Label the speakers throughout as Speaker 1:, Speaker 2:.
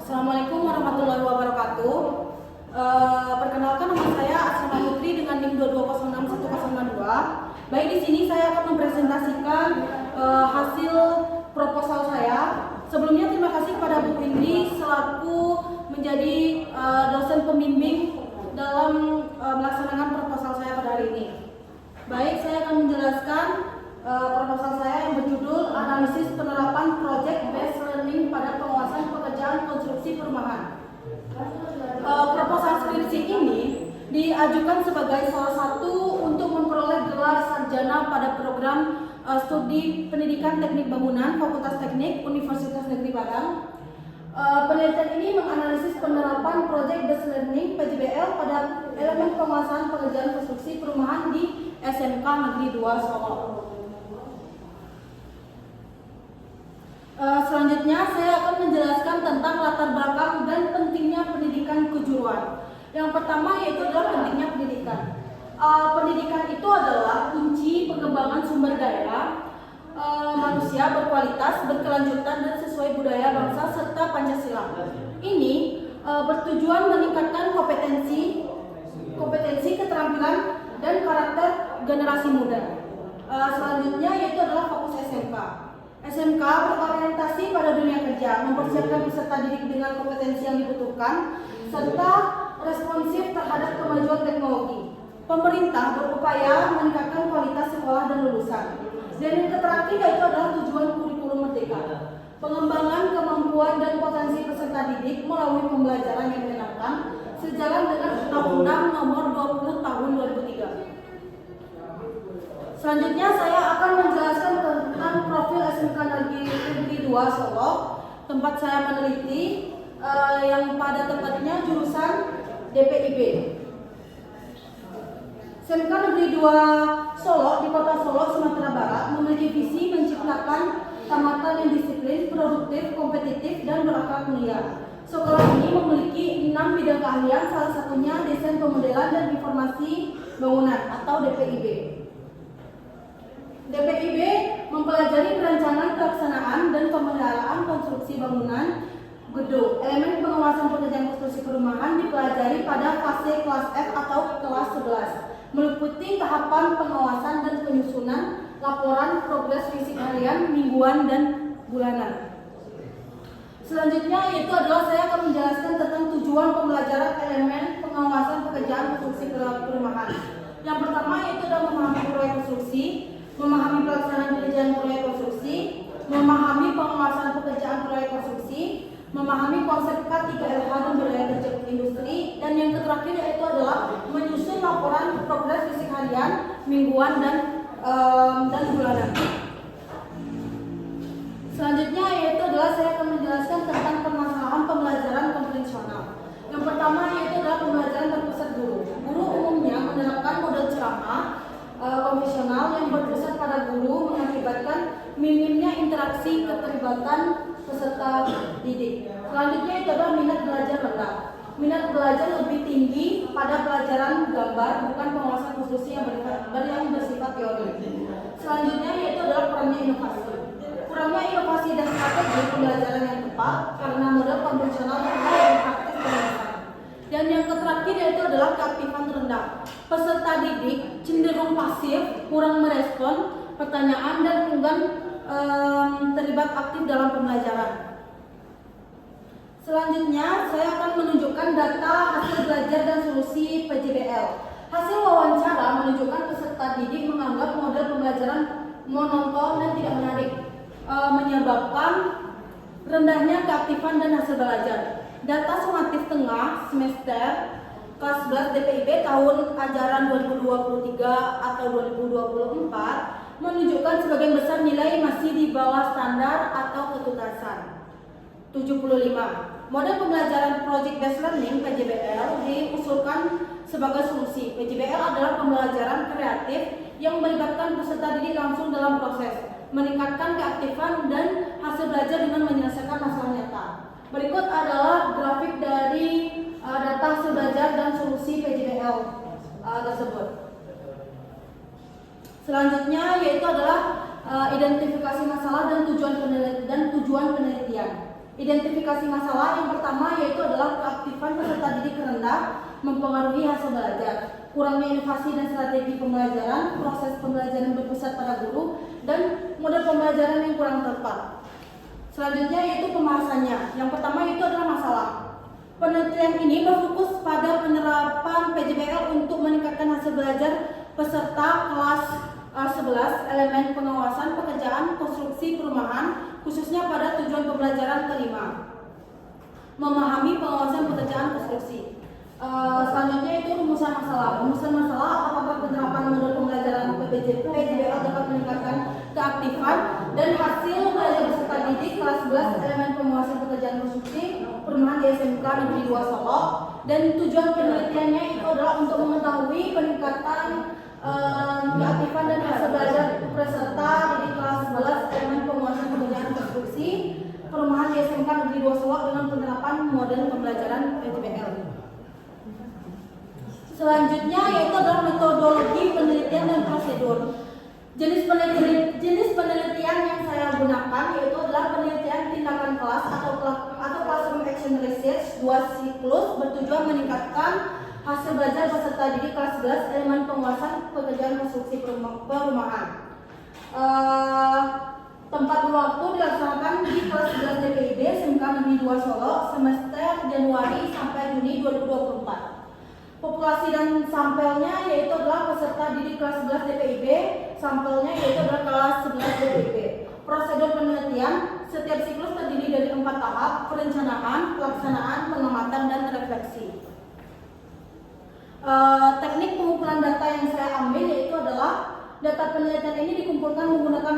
Speaker 1: Assalamualaikum warahmatullahi wabarakatuh. Perkenalkan, nama saya Asma Putri dengan NIM 22061002. Baik, di sini saya akan mempresentasikan hasil proposal saya. Sebelumnya terima kasih kepada Bu Indri selaku menjadi dosen pembimbing dalam melaksanakan proposal saya pada hari ini. Baik, saya akan menjelaskan proposal saya yang berjudul Analisis Penerapan Project Based Learning pada Penguasaan Pekerjaan Konstruksi Perumahan. Proposal skripsi ini diajukan sebagai salah satu untuk memperoleh gelar sarjana pada program studi pendidikan teknik bangunan Fakultas Teknik Universitas Negeri Padang. Penelitian ini menganalisis penerapan Project Based Learning (PJBL) pada elemen penguasaan pekerjaan konstruksi perumahan di SMK Negeri 2 Solo. Selanjutnya saya akan menjelaskan tentang latar belakang dan pentingnya pendidikan kejuruan. Yang pertama yaitu adalah pentingnya pendidikan. Pendidikan itu adalah kunci pengembangan sumber daya manusia berkualitas, berkelanjutan dan sesuai budaya bangsa serta Pancasila. Ini bertujuan meningkatkan kompetensi, keterampilan dan karakter generasi muda. Selanjutnya yaitu adalah fokus SMK. SMK berorientasi pada dunia kerja, mempersiapkan peserta didik dengan kompetensi yang dibutuhkan, serta responsif terhadap kemajuan teknologi. Pemerintah berupaya meningkatkan kualitas sekolah dan lulusan. Dan yang terakhir yaitu adalah tujuan kurikulum merdeka, pengembangan kemampuan dan potensi peserta didik melalui pembelajaran yang menyenangkan, sejalan dengan Undang-Undang Nomor 20 Tahun 2003. Selanjutnya saya akan menjelaskan tentang profil SMK Negeri 2 Solo, tempat saya meneliti yang pada tempatnya jurusan DPIB. SMK Negeri 2 Solo di Kota Solo, Sumatera Barat memiliki visi menciptakan tamatan yang disiplin, produktif, kompetitif, dan berakhlak mulia. Sekolah ini memiliki 6 bidang keahlian, salah satunya desain pemodelan dan informasi bangunan atau DPIB. DPIB mempelajari perencanaan, pelaksanaan, dan pemeliharaan konstruksi bangunan gedung. Elemen pengawasan pekerjaan konstruksi perumahan dipelajari pada fase kelas F atau kelas 11, meliputi tahapan pengawasan dan penyusunan laporan progres fisik harian, mingguan, dan bulanan. Selanjutnya yaitu adalah saya akan menjelaskan tentang tujuan pembelajaran elemen pengawasan pekerjaan konstruksi perumahan. Yang pertama yaitu adalah memahami proyek konstruksi, memahami pelaksanaan pekerjaan proyek konstruksi, memahami pengawasan pekerjaan proyek konstruksi, memahami konsep K3LH dan budaya kerja industri, dan yang terakhir yaitu adalah menyusun laporan progres fisik harian, mingguan, dan bulanan. Selanjutnya yaitu adalah saya akan menjelaskan tentang permasalahan pembelajaran konvensional. Yang pertama yaitu adalah pembelajaran berpusat guru. Guru umumnya menerapkan model ceramah konvensional yang berpusat pada guru, mengakibatkan minimnya interaksi keterlibatan peserta didik. Selanjutnya itu adalah minat belajar rendah. Minat belajar lebih tinggi pada pelajaran gambar, bukan penguasaan konstruksi yang bersifat teori. Selanjutnya yaitu adalah kurangnya inovasi. Kurangnya inovasi dan strategi pembelajaran yang tepat karena model konvensional yang lebih praktis penerapan. Dan yang terakhir yaitu adalah keaktifan rendah. Peserta didik cenderung pasif, kurang merespon pertanyaan, dan enggan terlibat aktif dalam pembelajaran. Selanjutnya, saya akan menunjukkan data hasil belajar dan solusi PJBL. Hasil wawancara menunjukkan peserta didik menganggap model pembelajaran monoton dan tidak menarik, menyebabkan rendahnya keaktifan dan hasil belajar. Data sumatif tengah semester kelas 11 DPIB tahun ajaran 2023 atau 2024 menunjukkan sebagian besar nilai masih di bawah standar atau ketuntasan. 75. Model pembelajaran Project Based Learning (PJBL) diusulkan sebagai solusi. PJBL adalah pembelajaran kreatif yang melibatkan peserta didik langsung dalam proses, meningkatkan keaktifan dan hasil belajar dengan menyelesaikan masalah nyata. Berikut adalah grafik dari data hasil belajar dan solusi PJBL tersebut. Selanjutnya yaitu adalah identifikasi masalah dan tujuan penelitian. Identifikasi masalah yang pertama yaitu adalah keaktifan peserta didik rendah mempengaruhi hasil belajar, kurangnya inovasi dan strategi pembelajaran, proses pembelajaran berpusat pada guru, dan model pembelajaran yang kurang tepat. Selanjutnya yaitu pembahasannya. Yang pertama itu adalah masalah. Penelitian ini berfokus pada penerapan PJBL untuk meningkatkan hasil belajar peserta kelas 11 elemen pengawasan pekerjaan konstruksi perumahan, khususnya pada tujuan pembelajaran kelima, memahami pengawasan pekerjaan konstruksi. Selanjutnya itu rumusan masalah. Rumusan masalah apakah penerapan model pembelajaran PJBL dapat meningkatkan keaktifan dan hasil belajar peserta didik kelas 11 elemen penguasaan pekerjaan konstruksi perumahan di SMK Negeri 2 Solo, dan tujuan penelitiannya itu adalah untuk mengetahui peningkatan keaktifan dan hasil belajar peserta didik kelas 11 elemen penguasaan pekerjaan konstruksi perumahan di SMK Negeri 2 Solo dengan penerapan model pembelajaran PJBL. Selanjutnya yaitu adalah metodologi penelitian dan prosedur. Jenis penelitian yang saya gunakan yaitu adalah penelitian tindakan kelas atau classroom action research 2 siklus bertujuan meningkatkan hasil belajar peserta didik kelas 11 elemen penguasaan pekerjaan konstruksi perumahan. Tempat waktu dilaksanakan di kelas 11 DPIB SMK Negeri 2 Solo semester Januari sampai Juni 2024. Populasi dan sampelnya yaitu adalah peserta didik kelas 11 DPIB, sampelnya yaitu adalah kelas 11 DPIB. Prosedur penelitian, setiap siklus terdiri dari 4 tahap: perencanaan, pelaksanaan, pengamatan, dan refleksi. Teknik pengumpulan data yang saya ambil yaitu adalah data penelitian ini dikumpulkan menggunakan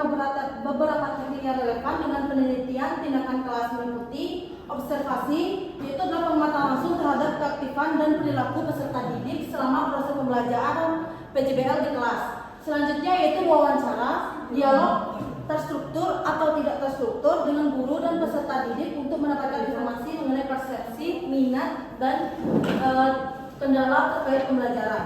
Speaker 1: beberapa teknik yang relevan dengan penelitian tindakan kelas meliputi observasi, yaitu adalah pengamatan langsung terhadap keaktifan dan perilaku peserta didik selama proses pembelajaran PJBL di kelas. Selanjutnya yaitu wawancara, dialog terstruktur atau tidak terstruktur dengan guru dan peserta didik untuk mendapatkan informasi mengenai persepsi, minat, dan kendala terkait pembelajaran.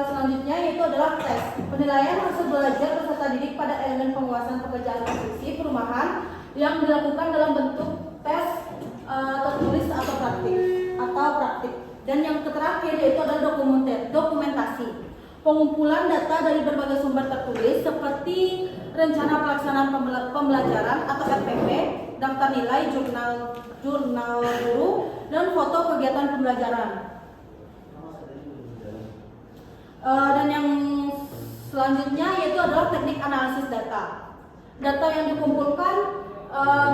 Speaker 1: Selanjutnya yaitu adalah tes. Penilaian hasil belajar peserta didik pada elemen penguasaan pekerjaan konstruksi perumahan yang dilakukan dalam bentuk tes tertulis atau praktik. Dan yang terakhir yaitu adalah dokumentasi. Pengumpulan data dari berbagai sumber tertulis seperti rencana pelaksanaan pembelajaran atau RPP, daftar nilai, jurnal guru, dan foto kegiatan pembelajaran. Dan yang selanjutnya yaitu adalah teknik analisis data. Data yang dikumpulkan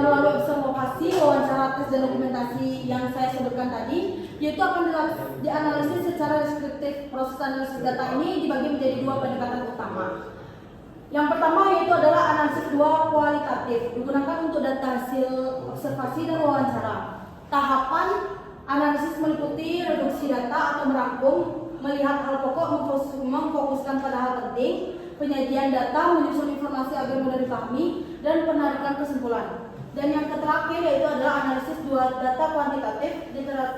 Speaker 1: melalui observasi, wawancara, tes, dan dokumentasi yang saya sebutkan tadi, yaitu akan dianalisis secara deskriptif. Proses analisis data ini dibagi menjadi 2 pendekatan utama. Yang pertama yaitu adalah analisis kualitatif, digunakan untuk data hasil observasi dan wawancara. Tahapan analisis meliputi reduksi data atau merangkum, melihat hal pokok, memfokuskan pada hal penting, penyajian data, menyusun informasi agar mudah dipahami, dan penarikan kesimpulan. Dan yang terakhir yaitu adalah analisis data kuantitatif,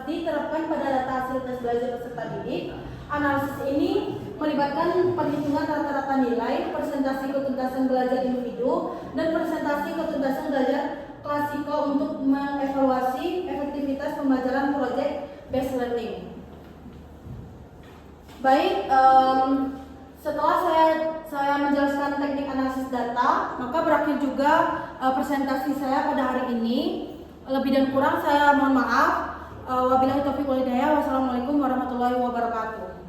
Speaker 1: diterapkan pada data hasil tes belajar peserta didik. Analisis ini melibatkan perhitungan rata-rata nilai, presentasi ketuntasan belajar individu, dan presentasi ketuntasan belajar klasikal untuk mengevaluasi efektivitas pembelajaran project based learning. Baik, setelah saya menjelaskan teknik analisis data, maka berakhir juga presentasi saya pada hari ini. Lebih dan kurang saya mohon maaf. Wabillahi taufiq wal hidayah. Wassalamualaikum warahmatullahi wabarakatuh.